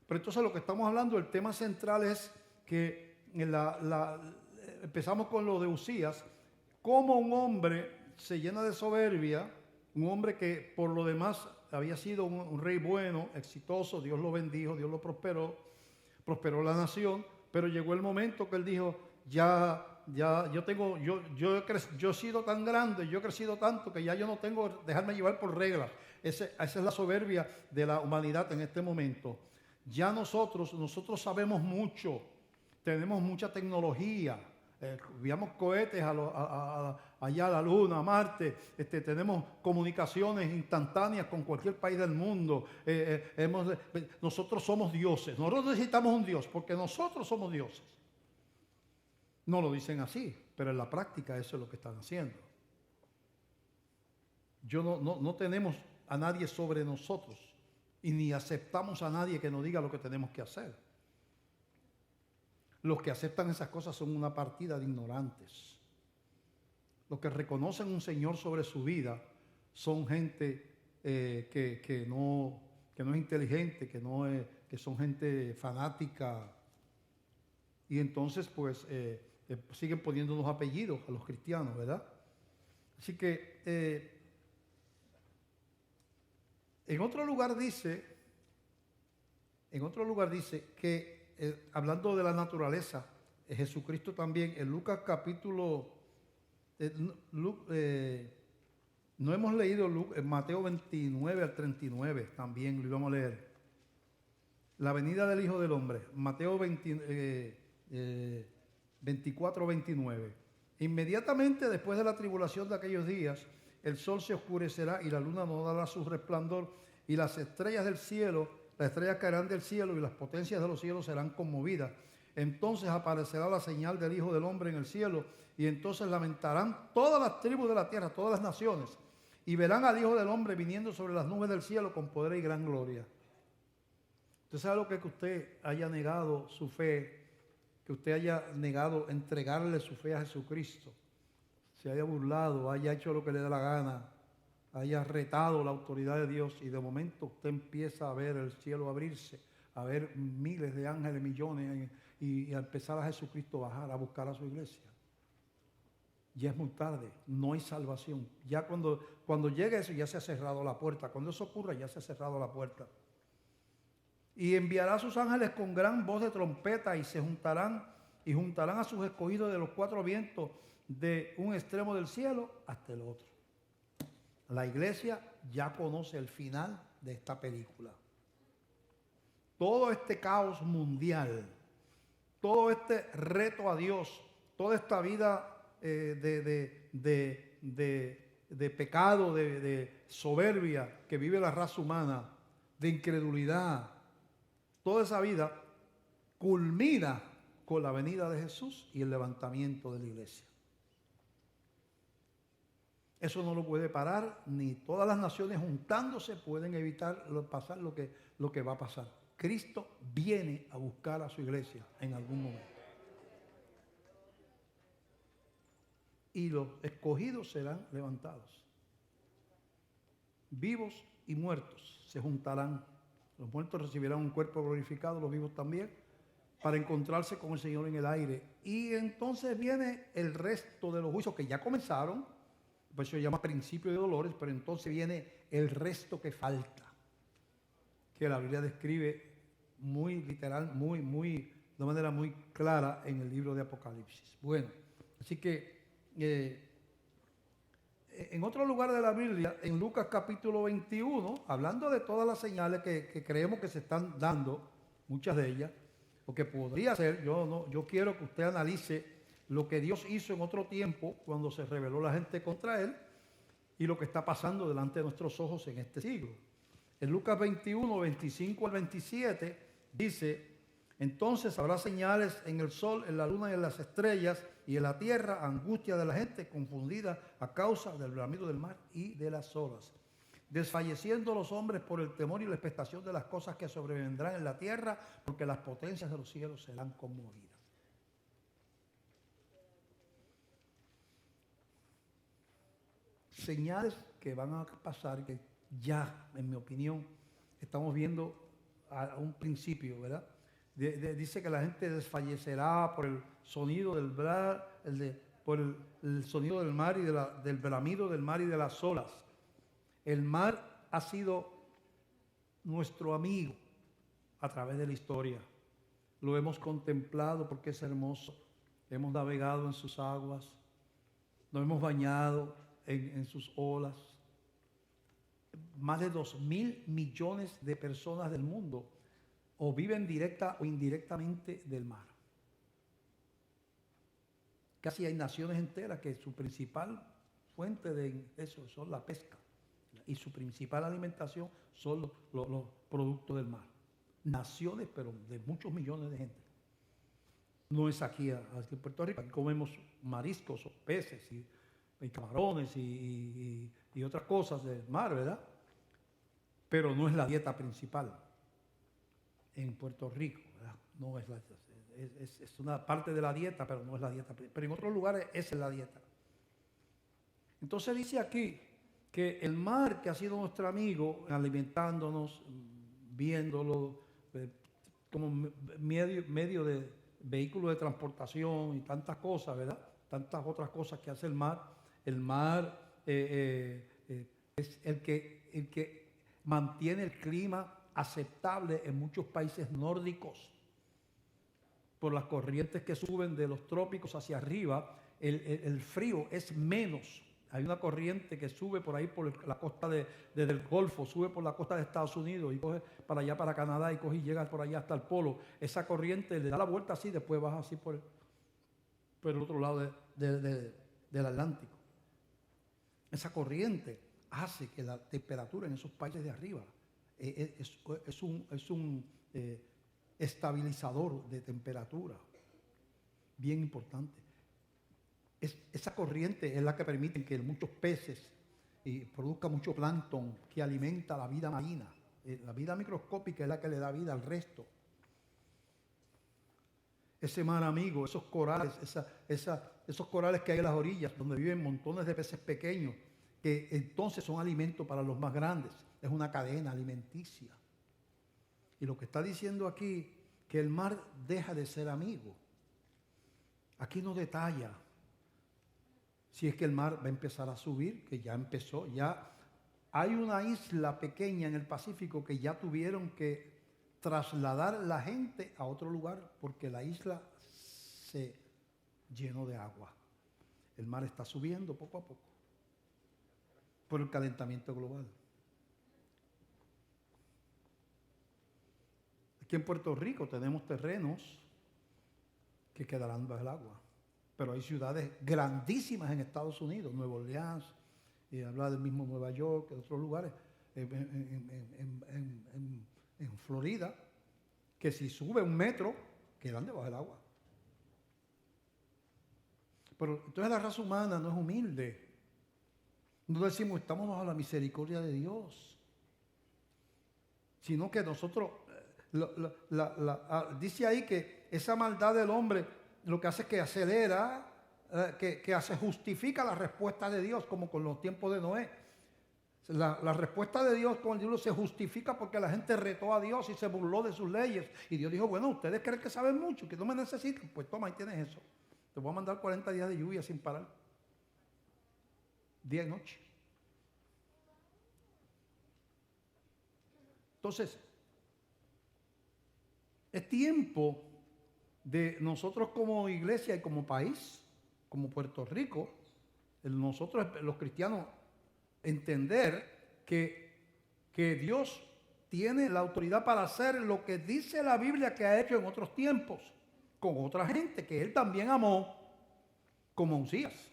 Pero entonces lo que estamos hablando, el tema central es que empezamos con lo de Usías, cómo un hombre se llena de soberbia, un hombre que por lo demás había sido un rey bueno, exitoso, Dios lo bendijo, Dios lo prosperó la nación, pero llegó el momento que él dijo, yo he sido tan grande, yo he crecido tanto que ya yo no tengo que dejarme llevar por reglas. Esa es la soberbia de la humanidad en este momento. Ya nosotros sabemos mucho, tenemos mucha tecnología, enviamos cohetes allá a la Luna, a Marte, tenemos comunicaciones instantáneas con cualquier país del mundo. Nosotros somos dioses, nosotros necesitamos un Dios porque nosotros somos dioses. No lo dicen así, pero en la práctica eso es lo que están haciendo. No tenemos a nadie sobre nosotros y ni aceptamos a nadie que nos diga lo que tenemos que hacer. Los que aceptan esas cosas son una partida de ignorantes. Los que reconocen un Señor sobre su vida son gente que no es inteligente, que son gente fanática. Y entonces pues siguen poniendo los apellidos a los cristianos, ¿verdad? Así que en otro lugar dice que hablando de la naturaleza, Jesucristo también, en Lucas capítulo, no hemos leído en Mateo 29 al 39, también lo íbamos a leer. La venida del Hijo del Hombre, Mateo 24, 29. Inmediatamente después de la tribulación de aquellos días, el sol se oscurecerá y la luna no dará su resplandor, y las estrellas del cielo, las estrellas caerán del cielo y las potencias de los cielos serán conmovidas. Entonces aparecerá la señal del Hijo del Hombre en el cielo, y entonces lamentarán todas las tribus de la tierra, todas las naciones, y verán al Hijo del Hombre viniendo sobre las nubes del cielo con poder y gran gloria. ¿Usted sabe lo que usted haya negado su fe, que usted haya negado entregarle su fe a Jesucristo? Se haya burlado, haya hecho lo que le da la gana, haya retado la autoridad de Dios, y de momento usted empieza a ver el cielo abrirse, a ver miles de ángeles, millones, y a empezar a Jesucristo bajar a buscar a su iglesia. Ya es muy tarde, no hay salvación. Ya cuando llegue eso, ya se ha cerrado la puerta. Cuando eso ocurra, ya se ha cerrado la puerta. Y enviará a sus ángeles con gran voz de trompeta, y juntarán a sus escogidos de los cuatro vientos, de un extremo del cielo hasta el otro. La iglesia ya conoce el final de esta película. Todo este caos mundial, todo este reto a Dios, toda esta vida de pecado, de soberbia que vive la raza humana, de incredulidad, toda esa vida culmina con la venida de Jesús y el levantamiento de la iglesia. Eso no lo puede parar, ni todas las naciones juntándose pueden evitar pasar lo que va a pasar. Cristo viene a buscar a su iglesia en algún momento. Y los escogidos serán levantados. Vivos y muertos se juntarán. Los muertos recibirán un cuerpo glorificado, los vivos también, para encontrarse con el Señor en el aire. Y entonces viene el resto de los juicios que ya comenzaron, por eso se llama principio de dolores, pero entonces viene el resto que falta, que la Biblia describe muy literal, de manera muy clara en el libro de Apocalipsis. Bueno, así que en otro lugar de la Biblia, en Lucas capítulo 21, hablando de todas las señales que creemos que se están dando, muchas de ellas, o que podría ser, yo quiero que usted analice lo que Dios hizo en otro tiempo cuando se rebeló la gente contra Él y lo que está pasando delante de nuestros ojos en este siglo. En Lucas 21, 25 al 27 dice: entonces habrá señales en el sol, en la luna y en las estrellas, y en la tierra angustia de la gente confundida a causa del bramido del mar y de las olas, desfalleciendo los hombres por el temor y la expectación de las cosas que sobrevendrán en la tierra, porque las potencias de los cielos serán conmovidas. Señales que van a pasar, que ya, en mi opinión, estamos viendo a un principio, ¿verdad? Dice que la gente desfallecerá por el sonido del por el sonido del mar y del bramido del mar y de las olas. El mar ha sido nuestro amigo a través de la historia. Lo hemos contemplado porque es hermoso. Hemos navegado en sus aguas, nos hemos bañado en sus olas. Más de 2.000 millones de personas del mundo o viven directa o indirectamente del mar. Casi hay naciones enteras que su principal fuente de eso son la pesca y su principal alimentación son los productos del mar. Naciones, pero de muchos millones de gente. No es aquí en Puerto Rico. Aquí comemos mariscos o peces y camarones y otras cosas del mar, ¿verdad? Pero no es la dieta principal en Puerto Rico, ¿verdad? No es es una parte de la dieta, pero no es la dieta. Pero en otros lugares esa es la dieta. Entonces dice aquí que el mar, que ha sido nuestro amigo, alimentándonos, viéndolo, como medio de vehículo de transportación y tantas cosas, ¿verdad? Tantas otras cosas que hace el mar. El mar es el que mantiene el clima aceptable en muchos países nórdicos. Por las corrientes que suben de los trópicos hacia arriba, el frío es menos. Hay una corriente que sube por ahí por la costa desde el Golfo, sube por la costa de Estados Unidos y coge para allá, para Canadá, y coge y llega por allá hasta el polo. Esa corriente le da la vuelta así, después baja así por el otro lado del Atlántico. Esa corriente hace que la temperatura en esos países de arriba es un estabilizador de temperatura bien importante. Esa corriente es la que permite que muchos peces produzcan mucho plancton que alimenta la vida marina. La vida microscópica es la que le da vida al resto. Ese mar amigo, esos corales, esos corales que hay en las orillas, donde viven montones de peces pequeños, que entonces son alimento para los más grandes. Es una cadena alimenticia. Y lo que está diciendo aquí, que el mar deja de ser amigo. Aquí no detalla si es que el mar va a empezar a subir, que ya empezó. Ya hay una isla pequeña en el Pacífico que ya tuvieron que trasladar la gente a otro lugar porque la isla se llenó de agua. El mar está subiendo poco a poco por el calentamiento global. Aquí en Puerto Rico tenemos terrenos que quedarán bajo el agua, pero hay ciudades grandísimas en Estados Unidos, Nueva Orleans, y habla del mismo Nueva York, de otros lugares, en Florida, que si sube 1 metro, quedan debajo del agua. Pero entonces la raza humana no es humilde. No decimos, estamos bajo la misericordia de Dios. Sino que nosotros, dice ahí que esa maldad del hombre lo que hace es que acelera, que justifica la respuesta de Dios, como con los tiempos de Noé. La respuesta de Dios con el diluvio se justifica porque la gente retó a Dios y se burló de sus leyes. Y Dios dijo, bueno, ustedes creen que saben mucho, que no me necesitan. Pues toma, ahí tienes eso. Te voy a mandar 40 días de lluvia sin parar. Día y noche. Entonces, es tiempo de nosotros como iglesia y como país, como Puerto Rico, nosotros los cristianos, entender que Dios tiene la autoridad para hacer lo que dice la Biblia que ha hecho en otros tiempos, con otra gente que Él también amó, como Usías.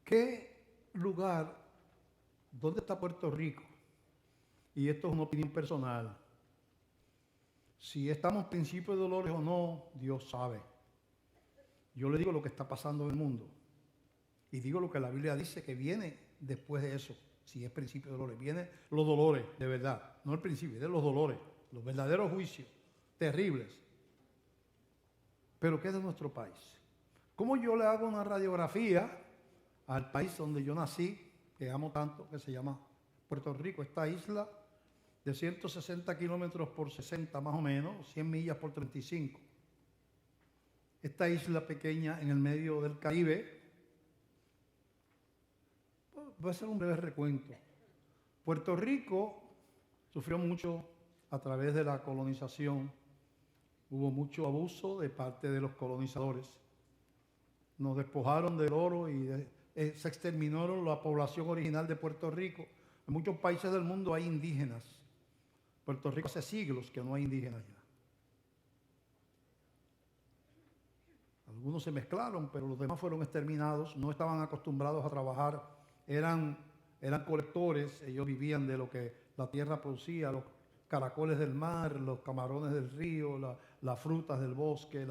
¿Qué lugar? ¿Dónde está Puerto Rico? Y esto es una opinión personal. Si estamos en principio de dolores o no, Dios sabe. Yo le digo lo que está pasando en el mundo. Y digo lo que la Biblia dice que viene después de eso. Si es principio de dolores. Vienen los dolores, de verdad. No el principio, de los dolores. Los verdaderos juicios. Terribles. Pero ¿qué es de nuestro país? ¿Cómo yo le hago una radiografía al país donde yo nací, que amo tanto, que se llama Puerto Rico? Esta isla de 160 kilómetros por 60 más o menos, 100 millas por 35. Esta isla pequeña en el medio del Caribe. Voy a hacer un breve recuento. Puerto Rico sufrió mucho a través de la colonización. Hubo mucho abuso de parte de los colonizadores. Nos despojaron del oro y se exterminaron la población original de Puerto Rico. En muchos países del mundo hay indígenas. Puerto Rico hace siglos que no hay indígenas ya. Algunos se mezclaron, pero los demás fueron exterminados. No estaban acostumbrados a trabajar. Eran colectores. Ellos vivían de lo que la tierra producía, los caracoles del mar, los camarones del río, las frutas del bosque,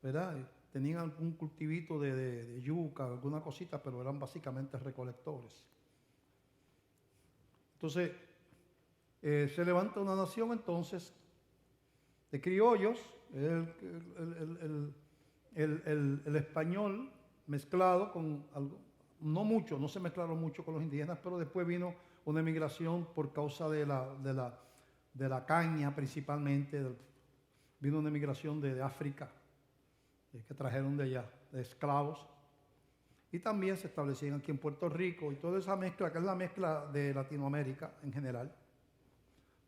¿verdad? Tenían algún cultivito de yuca, alguna cosita, pero eran básicamente recolectores. Entonces, se levanta una nación entonces de criollos, el español mezclado con algo, no se mezclaron mucho con los indígenas, pero después vino una emigración por causa de la caña principalmente, vino una emigración de África, que trajeron de allá, de esclavos, y también se establecían aquí en Puerto Rico, y toda esa mezcla, que es la mezcla de Latinoamérica en general,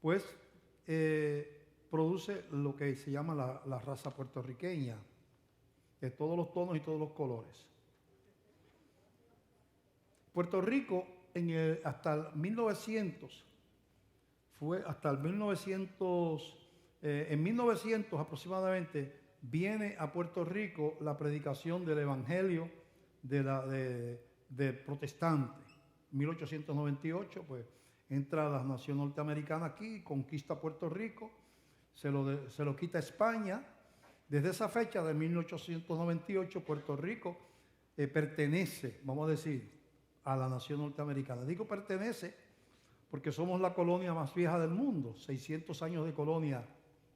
pues produce lo que se llama la raza puertorriqueña, de todos los tonos y todos los colores. Puerto Rico hasta el 1900, en 1900 aproximadamente, viene a Puerto Rico la predicación del Evangelio de protestante. En 1898, pues, entra la nación norteamericana aquí, conquista Puerto Rico, se lo quita España. Desde esa fecha de 1898, Puerto Rico pertenece, vamos a decir, a la nación norteamericana. Digo pertenece porque somos la colonia más vieja del mundo, 600 años de colonia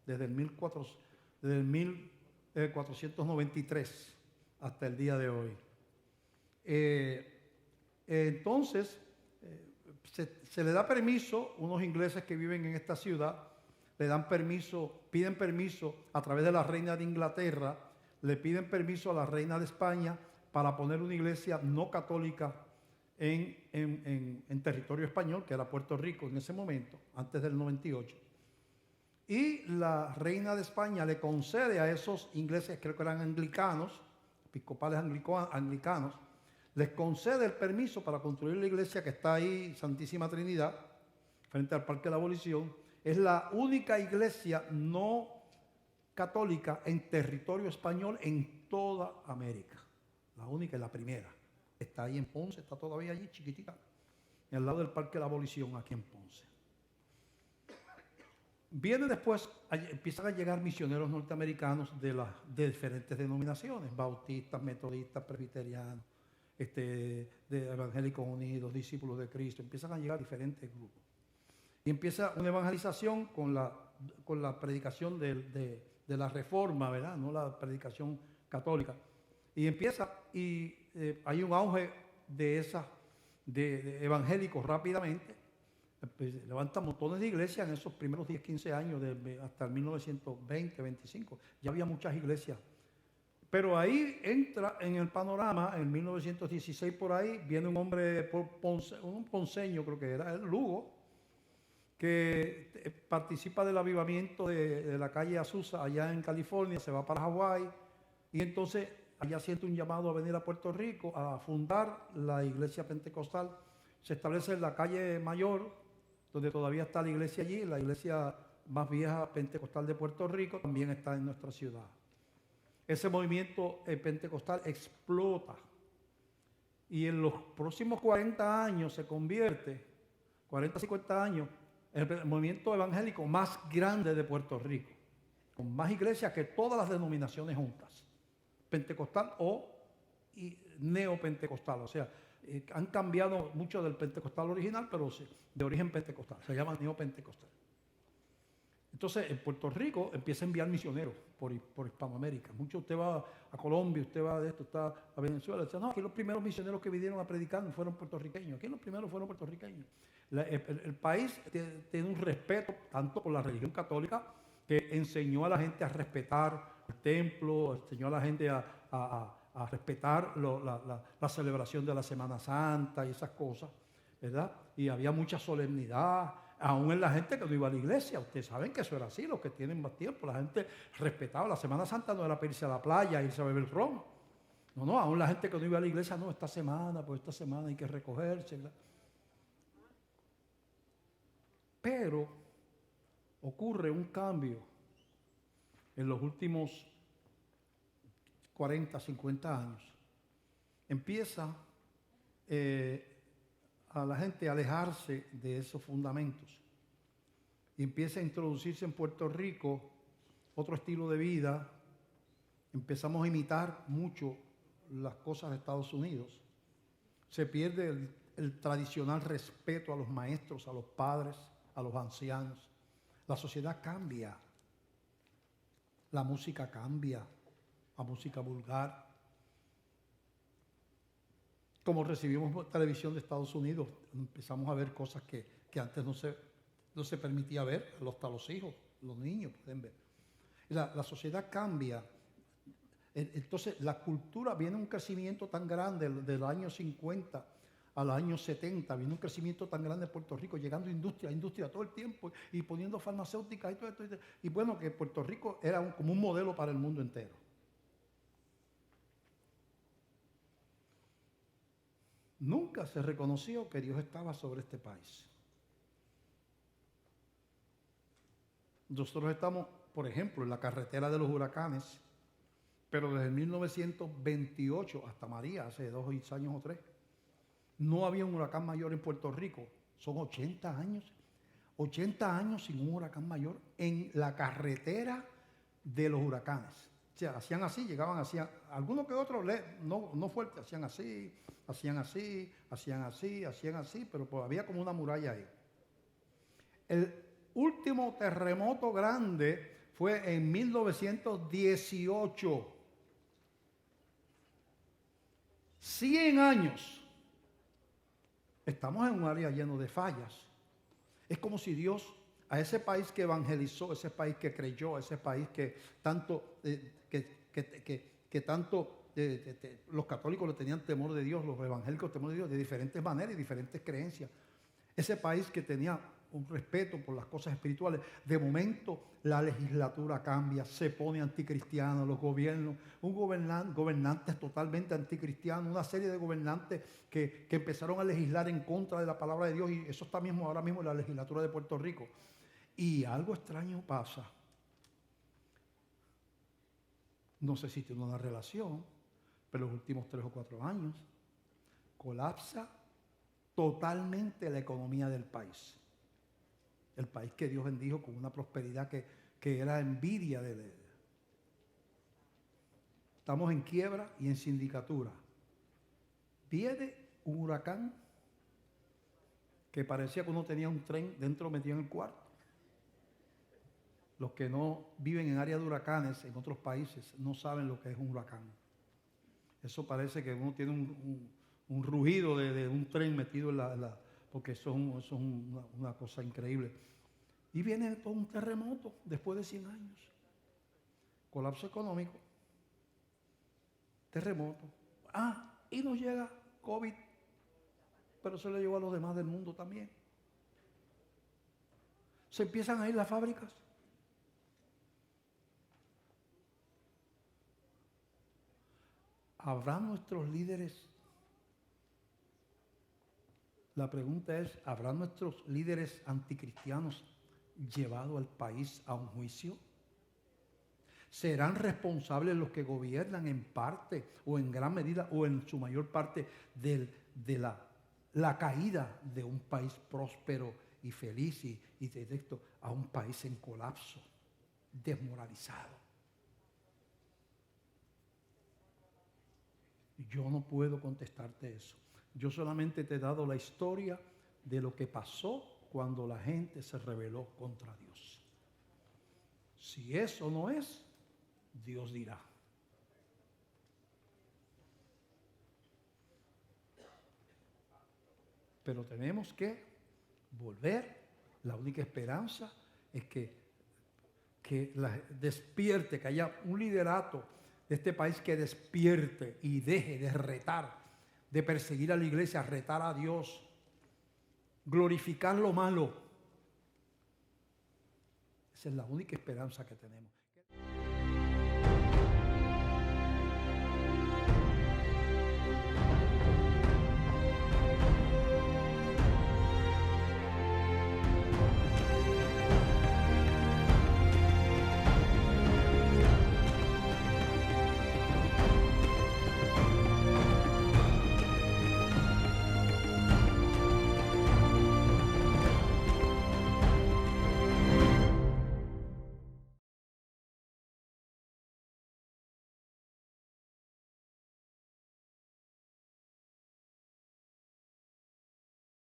desde el 1493 hasta el día de hoy. Entonces, se le da permiso, unos ingleses que viven en esta ciudad, piden permiso a través de la reina de Inglaterra, le piden permiso a la reina de España para poner una iglesia no católica en territorio español, que era Puerto Rico en ese momento, antes del 98. Y la reina de España le concede a esos ingleses, creo que eran anglicanos, episcopales anglicanos, les concede el permiso para construir la iglesia que está ahí, Santísima Trinidad, frente al Parque de la Abolición. Es la única iglesia no católica en territorio español en toda América. La única y la primera. está ahí en Ponce, está todavía allí, chiquitita, al lado del Parque de la Abolición, aquí en Ponce. Viene después, empiezan a llegar misioneros norteamericanos de diferentes denominaciones, bautistas, metodistas, presbiterianos, de evangélicos unidos, discípulos de Cristo, empiezan a llegar diferentes grupos. Y empieza una evangelización con la predicación de la reforma, ¿verdad? No la predicación católica. Y hay un auge de evangélicos rápidamente. Levantan montones de iglesias en esos primeros 10, 15 años, hasta el 1920, 25. Ya había muchas iglesias. Pero ahí entra en el panorama, en 1916 por ahí, viene un hombre, un ponceño creo que era, el Lugo, que participa del avivamiento de la calle Azusa allá en California, se va para Hawái y entonces allá siente un llamado a venir a Puerto Rico a fundar la iglesia pentecostal. Se establece en la calle Mayor, donde todavía está la iglesia allí, la iglesia más vieja pentecostal de Puerto Rico, también está en nuestra ciudad. Ese movimiento pentecostal explota y en los próximos 40 años se convierte, 40, 50 años, en el movimiento evangélico más grande de Puerto Rico, con más iglesias que todas las denominaciones juntas, pentecostal y neopentecostal, o sea, han cambiado mucho del pentecostal original, pero de origen pentecostal, se llama neopentecostal. Entonces, en Puerto Rico empieza a enviar misioneros por Hispanoamérica. Mucho usted va a Colombia, usted va de esto, está a Venezuela. Dice, no, aquí los primeros misioneros que vinieron a predicar fueron puertorriqueños. Aquí los primeros fueron puertorriqueños. El país tiene un respeto tanto por la religión católica, que enseñó a la gente a respetar el templo, enseñó a la gente a respetar la celebración de la Semana Santa y esas cosas, ¿verdad? Y había mucha solemnidad. Aún en la gente que no iba a la iglesia, ustedes saben que eso era así, los que tienen más tiempo, la gente respetaba. La Semana Santa no era para irse a la playa, irse a beber ron. No, aún la gente que no iba a la iglesia, no, esta semana hay que recogerse, ¿verdad? Pero ocurre un cambio en los últimos 40, 50 años. Empieza a la gente a alejarse de esos fundamentos y empieza a introducirse en Puerto Rico otro estilo de vida. Empezamos a imitar mucho las cosas de Estados Unidos. Se pierde el tradicional respeto a los maestros, a los padres, a los ancianos. La sociedad cambia, la música cambia, la música vulgar. Como recibimos televisión de Estados Unidos, empezamos a ver cosas que antes no se permitía ver, hasta los hijos, los niños pueden ver. La sociedad cambia. Entonces, la cultura viene un crecimiento tan grande del año 50 al año 70, viene un crecimiento tan grande en Puerto Rico, llegando industria todo el tiempo y poniendo farmacéuticas y todo esto. Y bueno, que Puerto Rico era como un modelo para el mundo entero. Nunca se reconoció que Dios estaba sobre este país. Nosotros estamos, por ejemplo, en la carretera de los huracanes, pero desde 1928 hasta María, hace 2 años o 3, no había un huracán mayor en Puerto Rico. Son 80 años. 80 años sin un huracán mayor en la carretera de los huracanes. O sea, hacían así, hacían, algunos que otros, no fuerte, hacían así, pero pues había como una muralla ahí. El último terremoto grande fue en 1918. 100 años. Estamos en un área lleno de fallas. Es como si Dios, a ese país que evangelizó, ese país que creyó, ese país que tanto, los católicos le tenían temor de Dios, los evangélicos temor de Dios, de diferentes maneras y diferentes creencias. Ese país que tenía un respeto por las cosas espirituales, de momento la legislatura cambia, se pone anticristiano, los gobiernos, gobernantes totalmente anticristianos, una serie de gobernantes que empezaron a legislar en contra de la palabra de Dios, y eso está ahora mismo en la legislatura de Puerto Rico. Y algo extraño pasa. No sé si tiene una relación, pero los últimos 3 o 4 años colapsa totalmente la economía del país. El país que Dios bendijo con una prosperidad que era envidia de él. Estamos en quiebra y en sindicatura. Viene un huracán que parecía que uno tenía un tren dentro metido en el cuarto. Los que no viven en áreas de huracanes en otros países no saben lo que es un huracán. Eso parece que uno tiene un rugido de un tren metido en porque eso es una cosa increíble. Y viene todo un terremoto después de 100 años. Colapso económico. Terremoto. Y nos llega COVID, pero se le llegó a los demás del mundo también. Se empiezan a ir las fábricas. ¿Habrán nuestros líderes? La pregunta es, ¿habrán nuestros líderes anticristianos llevado al país a un juicio? ¿Serán responsables los que gobiernan en parte o en gran medida o en su mayor parte de la caída de un país próspero y feliz y directo a un país en colapso, desmoralizado? Yo no puedo contestarte eso. Yo solamente te he dado la historia de lo que pasó cuando la gente se rebeló contra Dios. Si eso no es, Dios dirá. Pero tenemos que volver. La única esperanza es que despierte, que haya un liderato de este país que despierte y deje de retar, de perseguir a la iglesia, retar a Dios, glorificar lo malo. Esa es la única esperanza que tenemos.